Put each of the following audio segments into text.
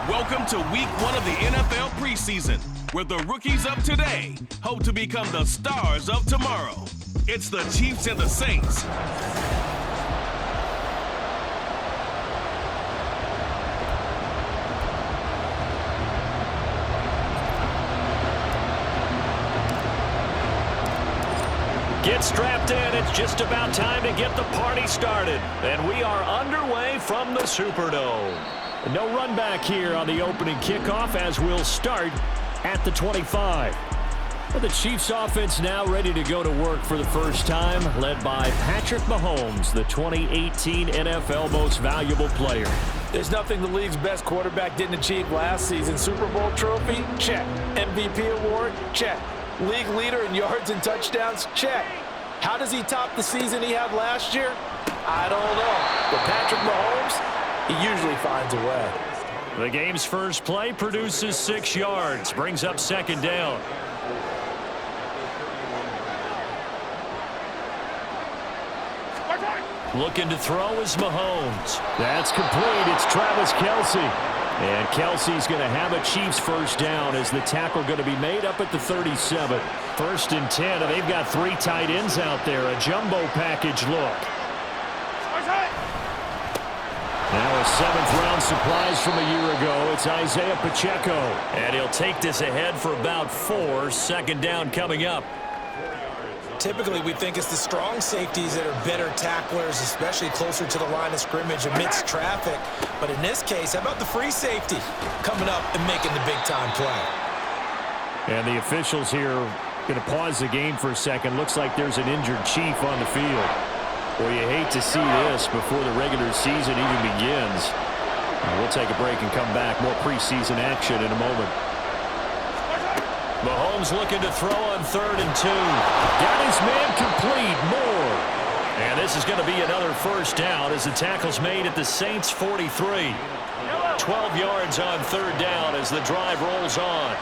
Welcome to week 1 of the NFL preseason, where the rookies of today hope to become the stars of tomorrow. It's the Chiefs and the Saints. Get strapped in. It's just about time to get the party started. And we are underway from the Superdome. No run back here on the opening kickoff as we'll start at the 25. Well, the Chiefs offense now ready to go to work for the first time, led by Patrick Mahomes, the 2018 NFL Most Valuable Player. There's nothing the league's best quarterback didn't achieve last season. Super Bowl trophy? Check. MVP award? Check. League leader in yards and touchdowns? Check. How does he top the season he had last year? I don't know. But Patrick Mahomes, he usually finds a way. The game's first play produces 6 yards, brings up second down. Looking to throw is Mahomes. That's complete. It's Travis Kelce. And Kelsey's going to have a Chiefs first down as the tackle going to be made up at the 37. First and 10, and they've got 3 tight ends out there. A jumbo package look. Now a 7th-round supplies from a year ago. It's Isaiah Pacheco. And he'll take this ahead for about 4. Second down coming up. Typically, we think it's the strong safeties that are better tacklers, especially closer to the line of scrimmage amidst traffic. But in this case, how about the free safety coming up and making the big-time play? And the officials here going to pause the game for a second. Looks like there's an injured Chief on the field. Well, you hate to see this before the regular season even begins. We'll take a break and come back. More preseason action in a moment. Mahomes looking to throw on 3rd and 2. Got his man complete. Moore. And this is going to be another first down as the tackle's made at the Saints' 43. 12 yards on 3rd down as the drive rolls on.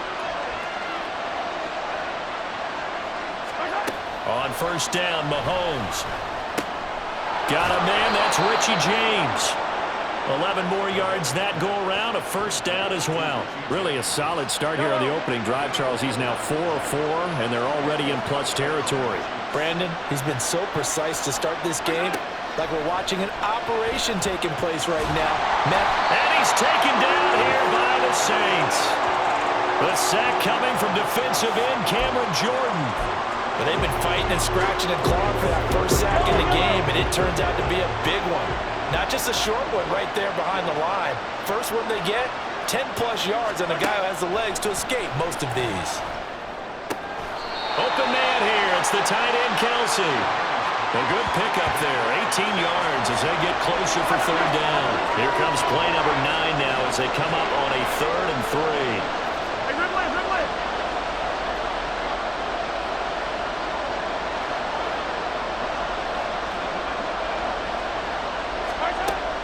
On first down, Mahomes. Got a man. That's Richie James. 11 more yards that go around, a first down as well. Really a solid start here on the opening drive, Charles. He's now 4 of 4, and they're already in plus territory. Brandon, he's been so precise to start this game, like we're watching an operation taking place right now. And he's taken down here by the Saints. The sack coming from defensive end Cameron Jordan. But they've been fighting and scratching and clawing for that first sack in the game, and it turns out to be a big one. Not just a short one right there behind the line. First one they get, 10-plus yards, and a guy who has the legs to escape most of these. Open man here. It's the tight end, Kelce. A good pickup there. 18 yards as they get closer for 3rd down. Here comes play number 9 now as they come up on a 3rd and 3.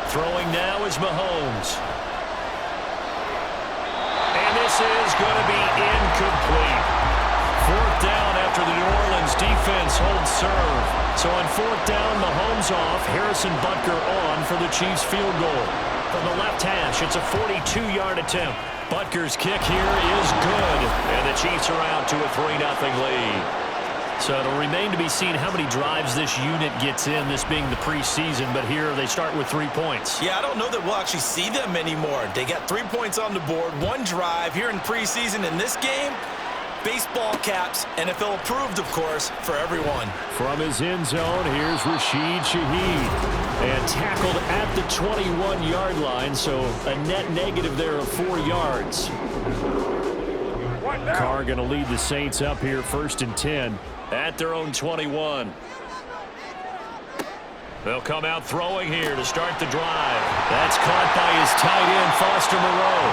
Throwing now is Mahomes. And this is going to be incomplete. 4th down after the New Orleans defense holds serve. So on 4th down, Mahomes off. Harrison Butker on for the Chiefs field goal. From the left hash, it's a 42-yard attempt. Butker's kick here is good. And the Chiefs are out to a 3-0 lead. So it'll remain to be seen how many drives this unit gets in, this being the preseason. But here they start with 3 points. Yeah, I don't know that we'll actually see them anymore. They got 3 points on the board, 1 drive here in preseason. In this game, baseball caps, NFL approved, of course, for everyone. From his end zone, here's Rashid Shaheed. And tackled at the 21-yard line, so a net negative there of 4 yards. Carr going to lead the Saints up here, 1st and 10. At their own 21. They'll come out throwing here to start the drive. That's caught by his tight end, Foster Moreau.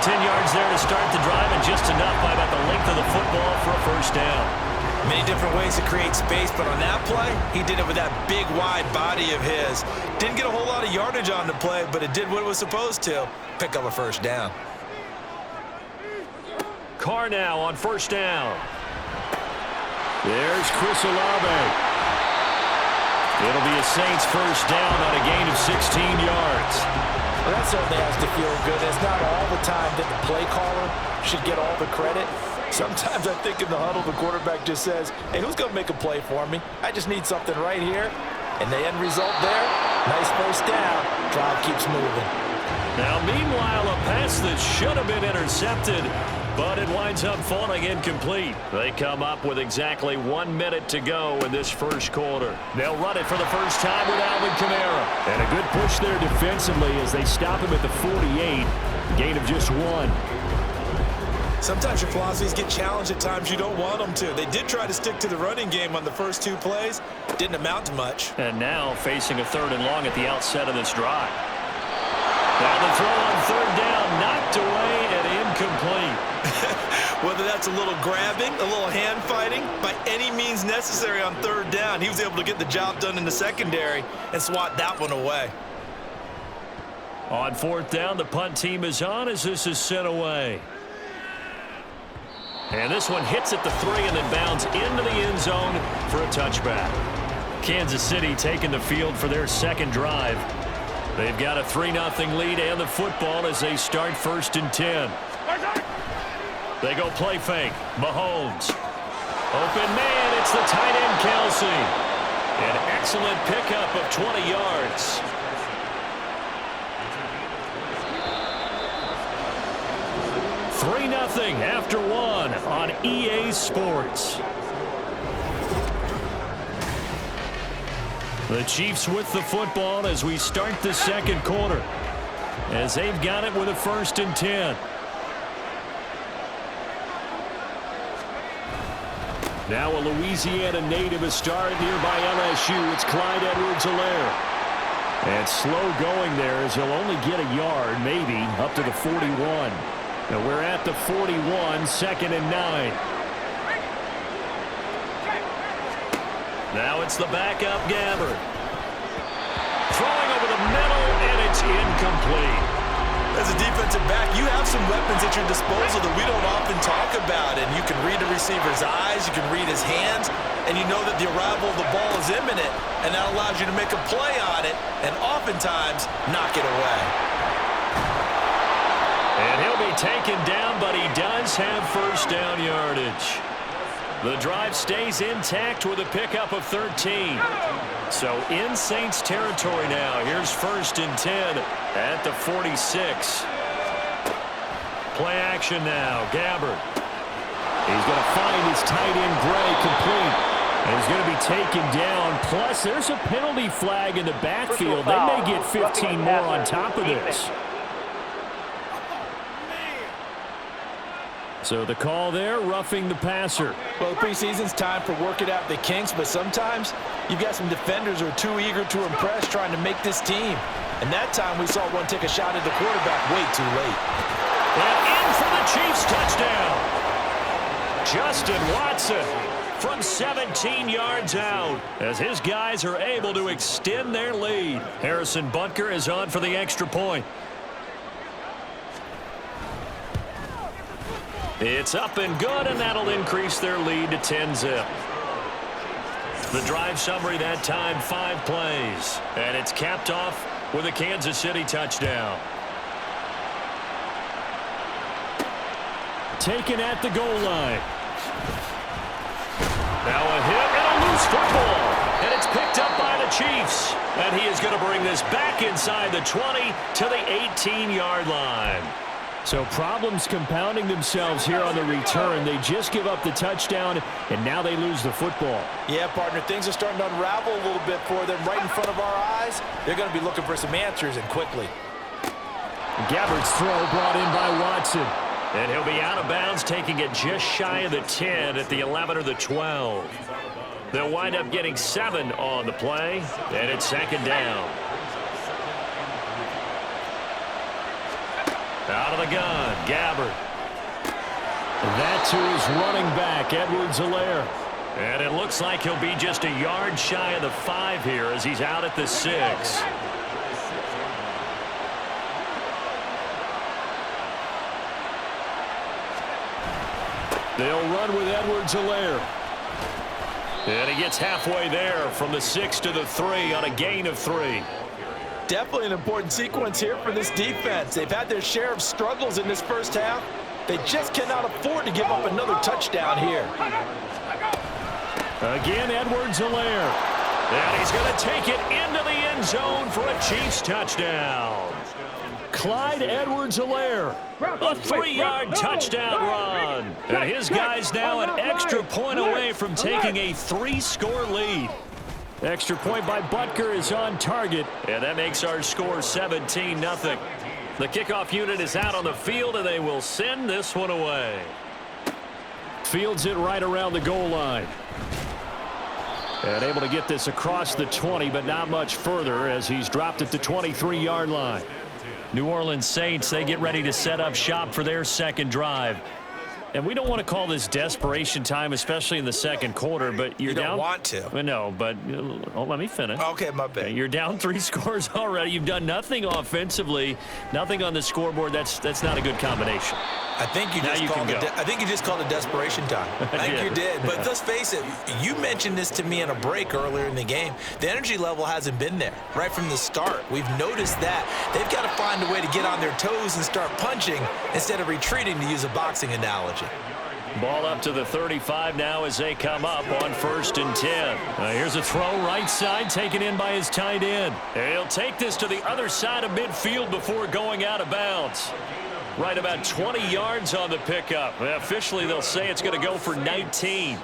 10 yards there to start the drive, and just enough by about the length of the football for a first down. Many different ways to create space, but on that play, he did it with that big, wide body of his. Didn't get a whole lot of yardage on the play, but it did what it was supposed to. Pick up a first down. Carr now on first down. There's Chris Olave. It'll be a Saints first down on a gain of 16 yards. Well, that certainly has to feel good. It's not all the time that the play caller should get all the credit. Sometimes I think in the huddle, the quarterback just says, hey, who's going to make a play for me? I just need something right here. And the end result there, nice first down. Drive keeps moving. Now, meanwhile, a pass that should have been intercepted, but it winds up falling incomplete. They come up with exactly 1 minute to go in this first quarter. They'll run it for the first time with Alvin Kamara. And a good push there defensively as they stop him at the 48. Gain of just 1. Sometimes your philosophies get challenged at times you don't want them to. They did try to stick to the running game on the first 2 plays. Didn't amount to much. And now facing a 3rd and long at the outset of this drive. Now the throw on 3rd down, knocked away and incomplete. Whether that's a little grabbing, a little hand fighting, by any means necessary on 3rd down, he was able to get the job done in the secondary and swat that one away. On 4th down, the punt team is on as this is sent away. And this one hits at the 3 and then bounds into the end zone for a touchback. Kansas City taking the field for their second drive. They've got a 3-0 lead and the football as they start 1st and 10. They go play fake. Mahomes. Open man, it's the tight end Kelsey. An excellent pickup of 20 yards. Nothing after 1 on EA Sports. The Chiefs with the football as we start the second quarter, as they've got it with a 1st and 10. Now a Louisiana native, a star at nearby LSU. It's Clyde Edwards-Helaire. And slow going there as he'll only get a yard, maybe, up to the 41. Now we're at the 41, 2nd and 9. Now it's the backup Gabbard. Throwing over the middle, and it's incomplete. As a defensive back, you have some weapons at your disposal that we don't often talk about. And you can read the receiver's eyes, you can read his hands, and you know that the arrival of the ball is imminent, and that allows you to make a play on it and oftentimes knock it away. And he'll be taken down, but he does have 1st down yardage. The drive stays intact with a pickup of 13. So in Saints territory now. Here's 1st and 10 at the 46. Play action now. Gabbard. He's going to find his tight end Gray complete. And he's going to be taken down. Plus, there's a penalty flag in the backfield. They may get 15 more on top of this. So the call there, roughing the passer. Well, the preseason's time for working out the kinks, but sometimes you've got some defenders who are too eager to impress trying to make this team. And that time we saw one take a shot at the quarterback way too late. And in for the Chiefs touchdown. Justin Watson from 17 yards out as his guys are able to extend their lead. Harrison Butker is on for the extra point. It's up and good, and that'll increase their lead to 10-zip. The drive summary that time, 5 plays. And it's capped off with a Kansas City touchdown. Taken at the goal line. Now a hit and a loose football. And it's picked up by the Chiefs. And he is going to bring this back inside the 20 to the 18-yard line. So problems compounding themselves here on the return. They just give up the touchdown, and now they lose the football. Yeah, partner, things are starting to unravel a little bit for them right in front of our eyes. They're going to be looking for some answers, and quickly. Gabbard's throw brought in by Watson. And he'll be out of bounds, taking it just shy of the 10 at the 11 or the 12. They'll wind up getting 7 on the play, and it's 2nd down. Out of the gun, Gabbard. That to his running back, Edwards-Helaire. And it looks like he'll be just a yard shy of the 5 here as he's out at the 6. They'll run with Edwards-Helaire. And he gets halfway there from the 6 to the 3 on a gain of 3. definitely an important sequence here for this defense. They've had their share of struggles in this first half. They just cannot afford to give up another touchdown here. Again, Edwards-Helaire. And he's going to take it into the end zone for a Chiefs touchdown. Clyde Edwards-Helaire, a 3-yard touchdown run. And his guy's now an extra point away from taking a 3-score lead. Extra point by Butker is on target, and that makes our score 17-0. The kickoff unit is out on the field, and they will send this one away. Fields it right around the goal line. And able to get this across the 20, but not much further as he's dropped at the 23-yard line. New Orleans Saints, they get ready to set up shop for their second drive. And we don't want to call this desperation time, especially in the second quarter, but you're down. You don't want to. No, but let me finish. Okay, my bad. You're down 3 scores already. You've done nothing offensively, nothing on the scoreboard. That's not a good combination. I think you just called it desperation time. I think you did. But let's face it, you mentioned this to me in a break earlier in the game. The energy level hasn't been there right from the start. We've noticed that. They've got to find a way to get on their toes and start punching instead of retreating, to use a boxing analogy. Ball up to the 35 now as they come up on 1st and 10. Here's a throw right side, taken in by his tight end. He'll take this to the other side of midfield before going out of bounds. Right about 20 yards on the pickup. Officially, they'll say it's going to go for 19.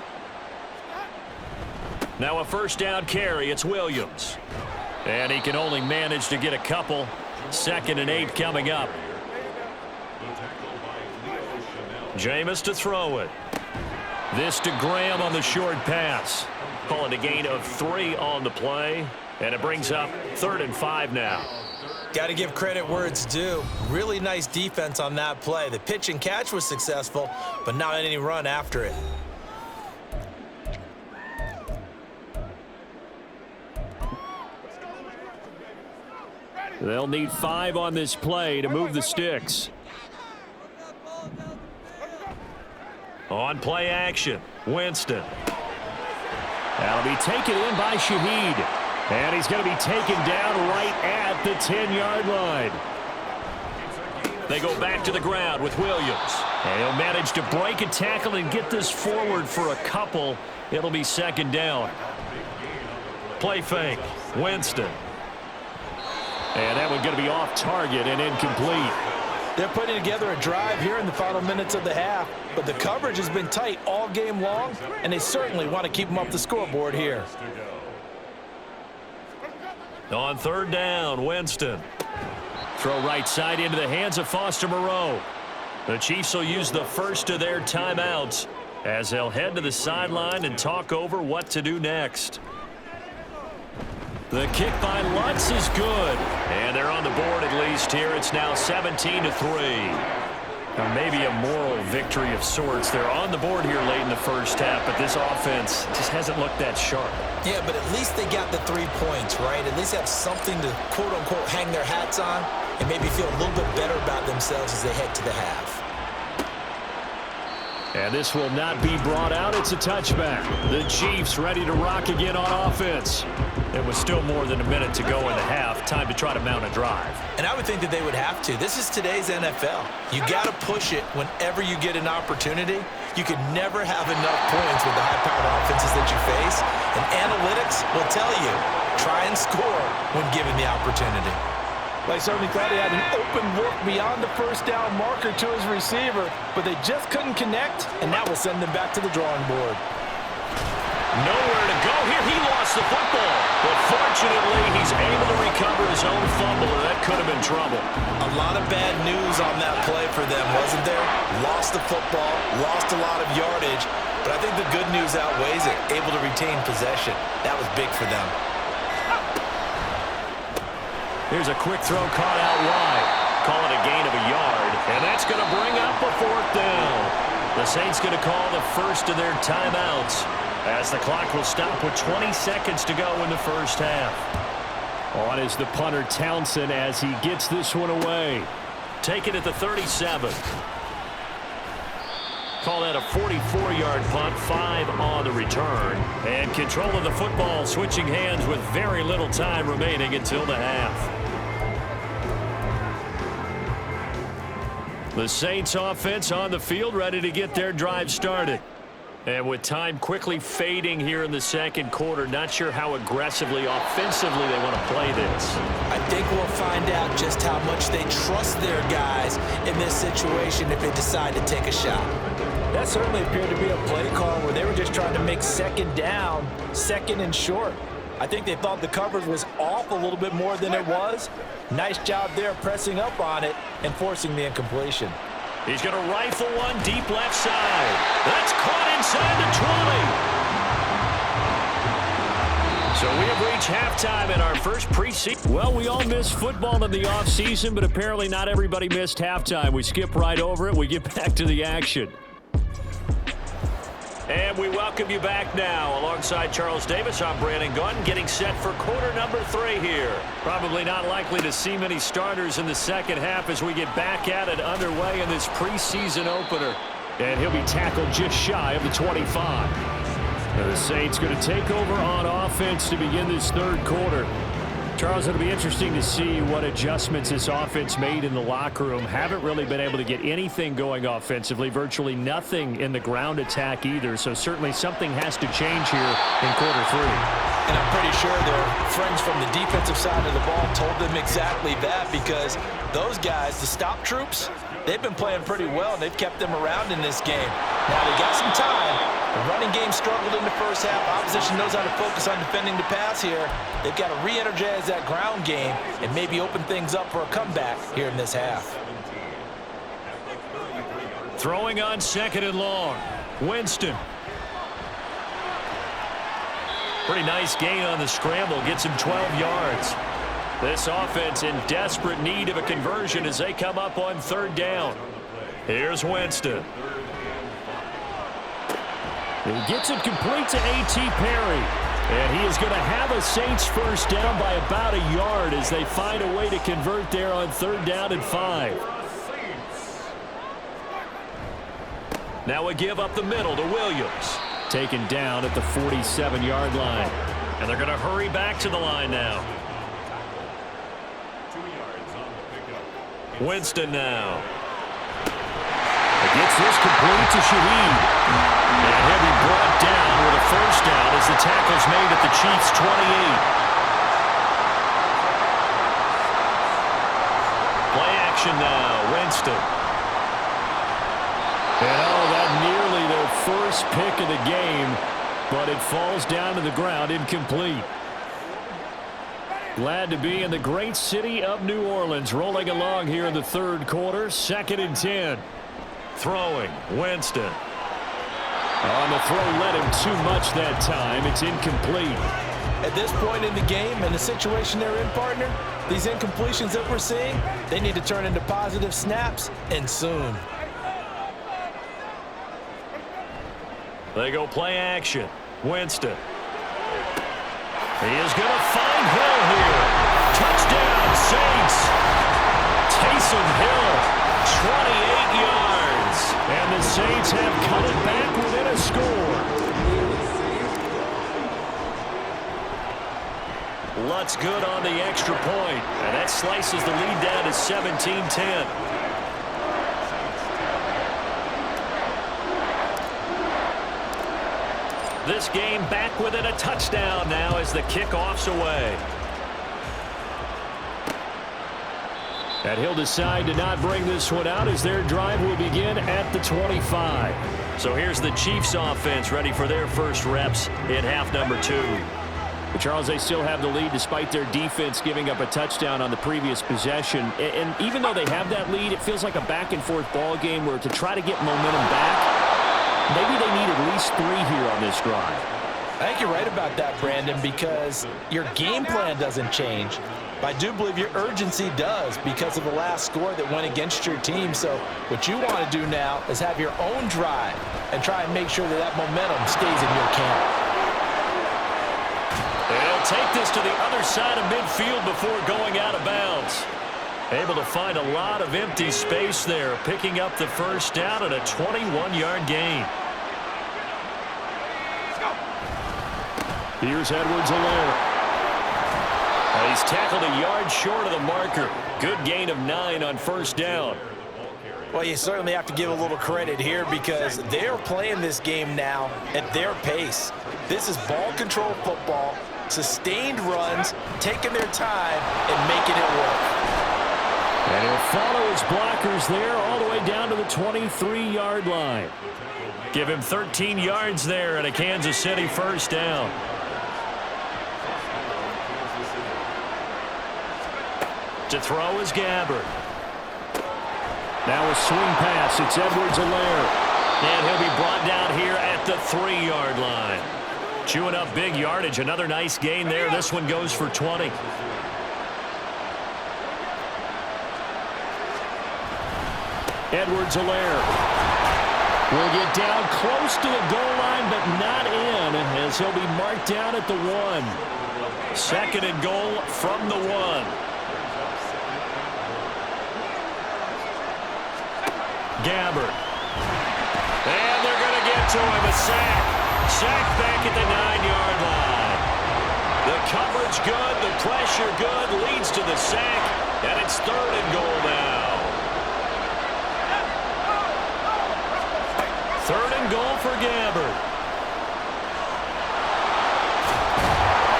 Now a first down carry. It's Williams. And he can only manage to get a couple. 2nd and 8 coming up. Jameis to throw it. This to Graham on the short pass. Calling a gain of 3 on the play. And it brings up 3rd and 5 now. Got to give credit where it's due. Really nice defense on that play. The pitch and catch was successful, but not any run after it. They'll need 5 on this play to move the sticks. On play action, Winston. That'll be taken in by Shaheed. And he's going to be taken down right at the 10-yard line. They go back to the ground with Williams. And he'll manage to break a tackle and get this forward for a couple. It'll be 2nd down. Play fake, Winston. And that one's going to be off target and incomplete. They're putting together a drive here in the final minutes of the half, but the coverage has been tight all game long, and they certainly want to keep them up the scoreboard here. On 3rd down, Winston. Throw right side into the hands of Foster Moreau. The Chiefs will use the first of their timeouts as they'll head to the sideline and talk over what to do next. The kick by Lutz is good. And they're on the board at least here. It's now 17-3. Or maybe a moral victory of sorts. They're on the board here late in the first half, but this offense just hasn't looked that sharp. Yeah, but at least they got the 3 points, right? At least have something to, quote-unquote, hang their hats on and maybe feel a little bit better about themselves as they head to the half. And this will not be brought out. It's a touchback. The Chiefs ready to rock again on offense. It was still more than a minute to go in the half. Time to try to mount a drive. And I would think that they would have to. This is today's NFL. You got to push it whenever you get an opportunity. You could never have enough points with the high-powered offenses that you face. And analytics will tell you, try and score when given the opportunity. They certainly thought he had an open look beyond the first down marker to his receiver, but they just couldn't connect, and that will send them back to the drawing board. Nowhere to go here. He lost the football, but fortunately, he's able to recover his own fumble, and that could have been trouble. A lot of bad news on that play for them, wasn't there? Lost the football, lost a lot of yardage, but I think the good news outweighs it. Able to retain possession. That was big for them. Here's a quick throw caught out wide. Call it a gain of a yard, and that's going to bring up a 4th down. The Saints going to call the first of their timeouts as the clock will stop with 20 seconds to go in the first half. On is the punter Townsend as he gets this one away. Take it at the 37. Call that a 44-yard punt, 5 on the return. And control of the football switching hands with very little time remaining until the half. The Saints offense on the field, ready to get their drive started. And with time quickly fading here in the second quarter, not sure how aggressively, offensively they want to play this. I think we'll find out just how much they trust their guys in this situation if they decide to take a shot. That certainly appeared to be a play call where they were just trying to make second down, second and short. I think they thought the coverage was off a little bit more than it was. Nice job there pressing up on it and forcing the incompletion. He's going to rifle one deep left side. That's caught inside the 20. So we have reached halftime in our first preseason. Well, we all miss football in the offseason, but apparently not everybody missed halftime. We skip right over it. We get back to the action. And we welcome you back now. Alongside Charles Davis, I'm Brandon Gunn, getting set for quarter number 3 here. Probably not likely to see many starters in the second half as we get back at it underway in this preseason opener. And he'll be tackled just shy of the 25. Now the Saints going to take over on offense to begin this third quarter. Charles, it'll be interesting to see what adjustments this offense made in the locker room. Haven't really been able to get anything going offensively, virtually nothing in the ground attack either. So certainly something has to change here in quarter 3. And I'm pretty sure their friends from the defensive side of the ball told them exactly that, because those guys, the stop troops, they've been playing pretty well, and they've kept them around in this game. Now they got some time. The running game struggled in the first half. Opposition knows how to focus on defending the pass here. They've got to re-energize that ground game and maybe open things up for a comeback here in this half. Throwing on second and long. Winston. Pretty nice gain on the scramble. Gets him 12 yards. This offense in desperate need of a conversion as they come up on third down. Here's Winston. He gets it complete to A.T. Perry. And he is going to have a Saints first down by about a yard as they find a way to convert there on third down and 5. Now a give up the middle to Williams. Taken down at the 47-yard line. And they're going to hurry back to the line now. Winston now. Gets this complete to Shaheed. And he'll be brought down with a first down as the tackle's made at the Chiefs' 28. Play action now, Winston. And that nearly their first pick of the game, but it falls down to the ground incomplete. Glad to be in the great city of New Orleans, rolling along here in the third quarter, 2nd and 10. Throwing, Winston. On the throw, led him too much that time. It's incomplete. At this point in the game and the situation they're in, partner, these incompletions that we're seeing, they need to turn into positive snaps, and soon. They go play action. Winston. He is going to find Hill here. Touchdown, Saints. Taysom Hill, 28 yards. And the Saints have cut it back within a score. Lutz good on the extra point. And that slices the lead down to 17-10. This game back within a touchdown now as the kickoff's away. And he'll decide to not bring this one out as their drive will begin at the 25. So here's the Chiefs offense ready for their first reps in half number 2. But Charles, they still have the lead despite their defense giving up a touchdown on the previous possession. And even though they have that lead, it feels like a back-and-forth ball game where to try to get momentum back, maybe they need at least 3 here on this drive. I think you're right about that, Brandon, because your game plan doesn't change. But I do believe your urgency does because of the last score that went against your team. So what you want to do now is have your own drive and try and make sure that that momentum stays in your camp. They'll take this to the other side of midfield before going out of bounds. Able to find a lot of empty space there, picking up the first down at a 21-yard gain. Here's Edwards-Helaire. He's tackled a yard short of the marker. Good gain of 9 on first down. Well, you certainly have to give a little credit here because they're playing this game now at their pace. This is ball control football, sustained runs, taking their time and making it work. And he'll follow his blockers there all the way down to the 23-yard line. Give him 13 yards there and a Kansas City first down. To throw is Gabbard. Now a swing pass. It's Edwards-Helaire. And he'll be brought down here at the 3-yard line. Chewing up big yardage. Another nice gain there. This one goes for 20. Edwards-Helaire will get down close to the goal line, but not in, as he'll be marked down at the 1. Second and goal from the 1. Gabbard. And they're going to get to him. A sack. Sack back at the 9-yard line. The coverage good. The pressure good. Leads to the sack. And it's third and goal now. Third and goal for Gabbard.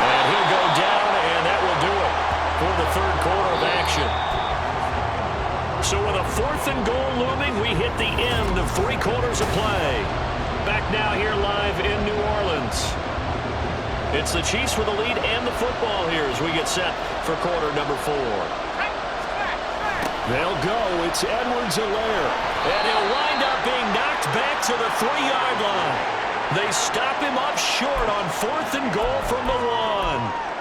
And he'll go down, and that will do it for the third quarter of action. So with a fourth and goal looming, we hit the end of 3 quarters of play. Back now here live in New Orleans. It's the Chiefs with the lead and the football here as we get set for quarter number 4. They'll go. It's Edwards-Helaire. And he'll wind up being knocked back to the 3-yard line. They stop him up short on fourth and goal from the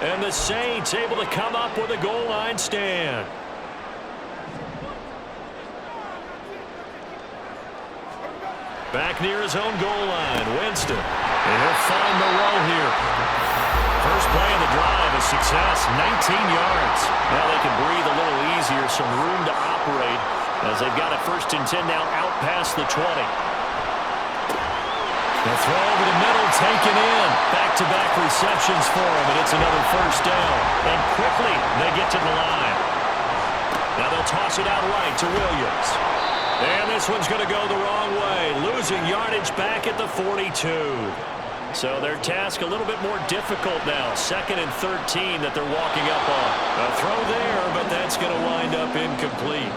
1. And the Saints able to come up with a goal line stand. Back near his own goal line, Winston. And he'll find the row here. First play of the drive, a success, 19 yards. Now they can breathe a little easier, some room to operate as they've got a first and 10 now out past the 20. The throw over the middle, taken in. Back-to-back receptions for him, and it's another first down. And quickly, they get to the line. Now they'll toss it out right to Williams. And this one's going to go the wrong way, losing yardage back at the 42. So their task a little bit more difficult now. Second and 13 that they're walking up on. A throw there, but that's going to wind up incomplete.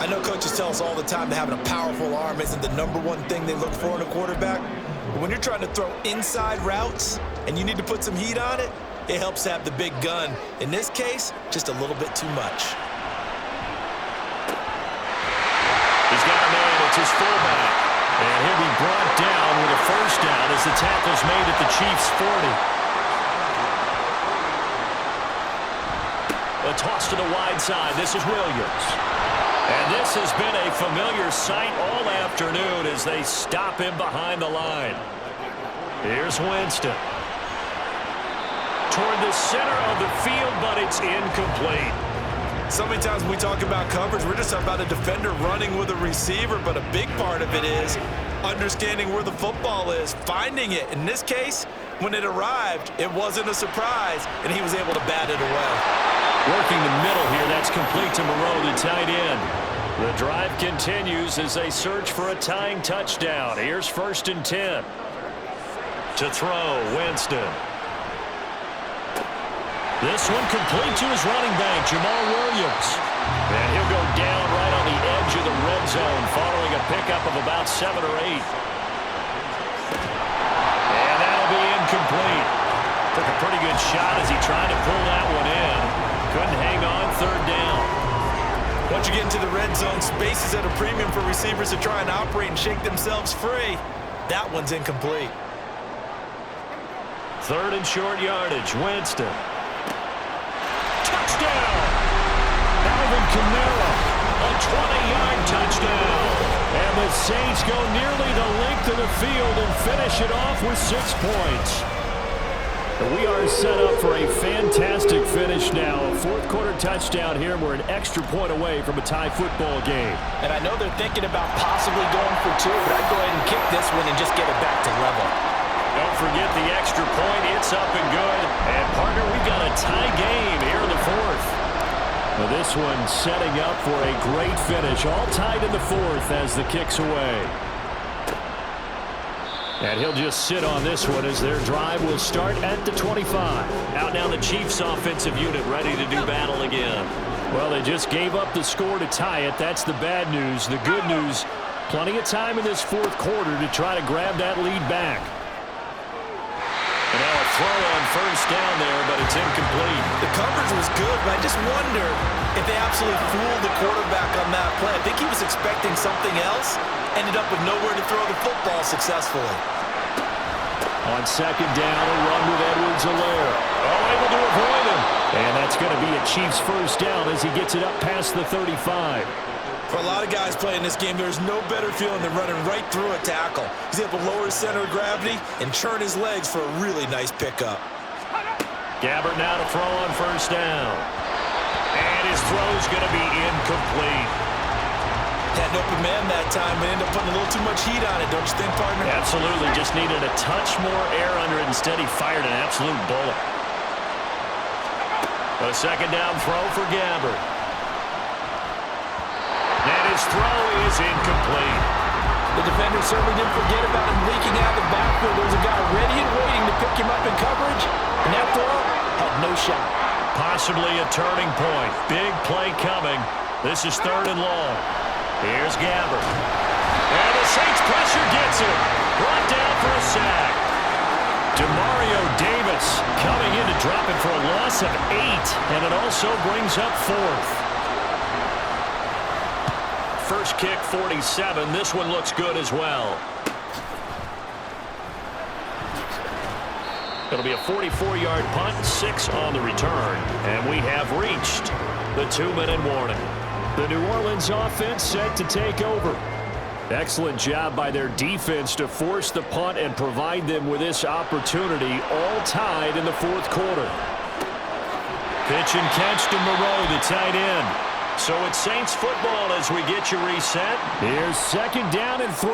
I know coaches tell us all the time that having a powerful arm isn't the #1 thing they look for in a quarterback. But when you're trying to throw inside routes and you need to put some heat on it, it helps to have the big gun. In this case, just a little bit too much. He's got a man. It's his fullback. And he'll be brought down with a first down as the tackle's made at the Chiefs' 40. A toss to the wide side. This is Williams. And this has been a familiar sight all afternoon as they stop him behind the line. Here's Winston. Toward the center of the field, but it's incomplete. So many times when we talk about coverage, we're just talking about a defender running with a receiver, but a big part of it is understanding where the football is, finding it. In this case, when it arrived, it wasn't a surprise, and he was able to bat it away. Working the middle here, that's complete to Moreau, the tight end. The drive continues as they search for a tying touchdown. Here's first and 10. To throw, Winston. This one complete to his running back, Jamal Williams. And he'll go down right on the edge of the red zone following a pickup of about 7 or 8. And that'll be incomplete. Took a pretty good shot as he tried to pull that one in. Couldn't hang on, third down. Once you get into the red zone, space is at a premium for receivers to try and operate and shake themselves free. That one's incomplete. Third and short yardage, Winston. Touchdown! Alvin Kamara, a 20-yard touchdown. And the Saints go nearly the length of the field and finish it off with 6 points. We are set up for a fantastic finish now. A fourth quarter touchdown here. We're an extra point away from a tie football game. And I know they're thinking about possibly going for 2, but I'd go ahead and kick this one and just get it back to level. Don't forget the extra point. It's up and good. And, partner, we've got a tie game here in the fourth. Well, this one setting up for a great finish. All tied in the fourth as the kick's away. And he'll just sit on this one as their drive will start at the 25. Out now the Chiefs offensive unit ready to do battle again. Well, they just gave up the score to tie it. That's the bad news. The good news, plenty of time in this fourth quarter to try to grab that lead back. And now a throw on first down there, but it's incomplete. The coverage was good, but I just wonder if they absolutely fooled the quarterback on that play. I think he was expecting something else. Ended up with nowhere to throw the football successfully. On second down, a run with Edwards-Helaire. Oh, able to avoid him. And that's going to be a Chiefs first down as he gets it up past the 35. For a lot of guys playing this game, there's no better feeling than running right through a tackle. He's able to lower his center of gravity and churn his legs for a really nice pickup. Gabbert now to throw on first down. And his throw's going to be incomplete. Had an open man that time, but ended up putting a little too much heat on it, don't you think, partner? Absolutely. Just needed a touch more air under it. Instead, he fired an absolute bullet. A second down throw for Gabbert. And his throw is incomplete. The defender certainly didn't forget about him leaking out of the backfield. There was a guy ready and waiting to pick him up in coverage, and that throw had no shot. Possibly a turning point. Big play coming. This is 3rd and long. Here's Gabbert. And the Saints pressure gets him. Brought down for a sack. Demario Davis coming in to drop it for a loss of 8. And it also brings up 4th. First kick, 47. This one looks good as well. It'll be a 44-yard punt, 6 on the return. And we have reached the 2-minute warning. The New Orleans offense set to take over. Excellent job by their defense to force the punt and provide them with this opportunity, all tied in the fourth quarter. Pitch and catch to Moreau, the tight end. So it's Saints football as we get you reset. Here's 2nd down and 3.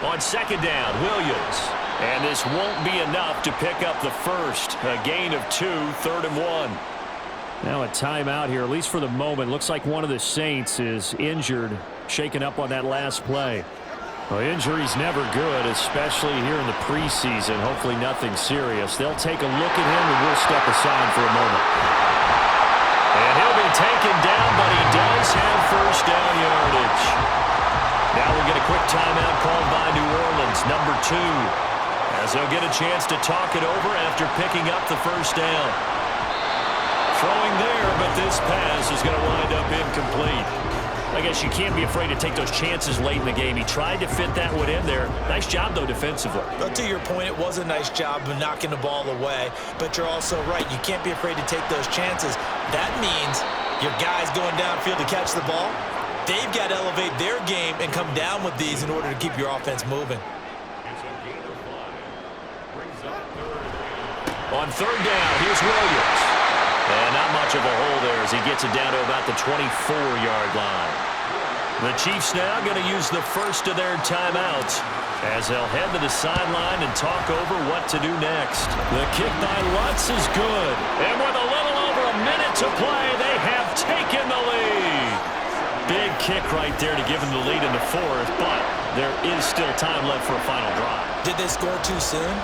On 2nd down, Williams. And this won't be enough to pick up the first. A gain of 2, 3rd and 1. Now a timeout here, at least for the moment. Looks like one of the Saints is injured, shaken up on that last play. Well, injury's never good, especially here in the preseason. Hopefully nothing serious. They'll take a look at him, and we'll step aside for a moment. And he'll be taken down, but he does have first down yardage. Now we'll get a quick timeout called by New Orleans, number 2. As they'll get a chance to talk it over after picking up the first down. Throwing there, but this pass is going to wind up incomplete. I guess you can't be afraid to take those chances late in the game. He tried to fit that one in there. Nice job, though, defensively. But to your point, it was a nice job of knocking the ball away. But you're also right. You can't be afraid to take those chances. That means your guys going downfield to catch the ball, they've got to elevate their game and come down with these in order to keep your offense moving. On 3rd down, here's Williams. And not much of a hole there as he gets it down to about the 24-yard line. The Chiefs now going to use the first of their timeouts as they'll head to the sideline and talk over what to do next. The kick by Lutz is good. And with a little over a minute to play, they have taken the lead. Big kick right there to give them the lead in the fourth, but there is still time left for a final drive. Did they score too soon?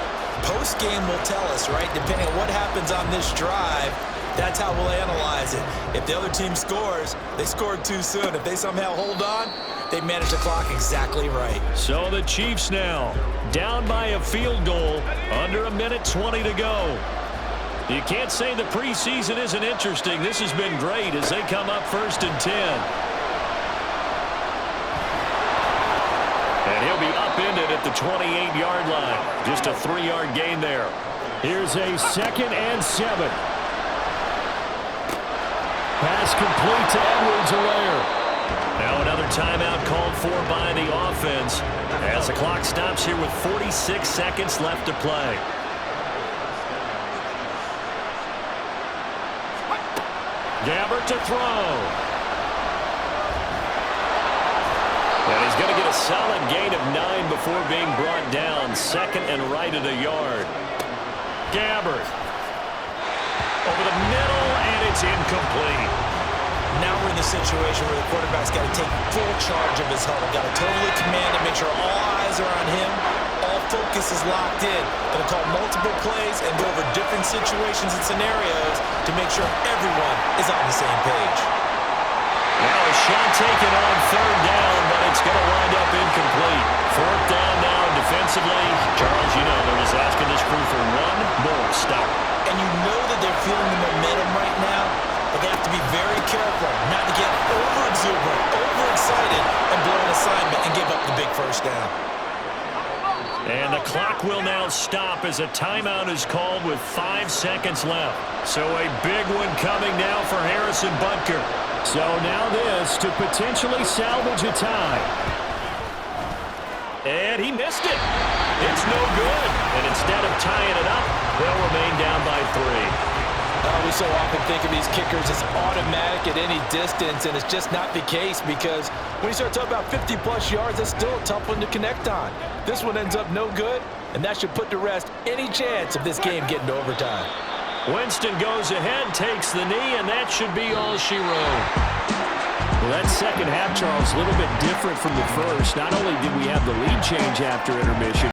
Post-game will tell us, right? Depending on what happens on this drive, that's how we'll analyze it. If the other team scores, they scored too soon. If they somehow hold on, they manage the clock exactly right. So the Chiefs now down by a field goal, under a minute 20 to go. You can't say the preseason isn't interesting. This has been great as they come up 1st and 10. And he'll be upended at the 28-yard line. Just a 3-yard gain there. Here's a 2nd and 7. Pass complete to Edwards-Helaire. Now another timeout called for by the offense as the clock stops here with 46 seconds left to play. Gabbert to throw. And he's going to get a solid gain of 9 before being brought down. 2nd and right at a yard. Gabbert over the middle and it's incomplete. Now we're in the situation where the quarterback's got to take full charge of his huddle. Got to totally command it, make sure all eyes are on him. All focus is locked in. Going to call multiple plays and go over different situations and scenarios to make sure everyone is on the same page. Now a shot taken on third down, but it's going to wind up incomplete. Fourth down now defensively. Charles, you know they're just asking this crew for one more stop. And you know that they're feeling the momentum right now, but they have to be very careful not to get over-exuberant, overexcited, and blow an assignment and give up the big first down. And the clock will now stop as a timeout is called with 5 seconds left. So a big one coming now for Harrison Butker. So now this to potentially salvage a tie. And he missed it. It's no good. And instead of tying it up, they'll remain down by 3. We so often think of these kickers as automatic at any distance, and it's just not the case because when you start talking about 50-plus yards, that's still a tough one to connect on. This one ends up no good, and that should put to rest any chance of this game getting to overtime. Winston goes ahead, takes the knee, and that should be all she wrote. Well, that second half, Charles, a little bit different from the first. Not only did we have the lead change after intermission,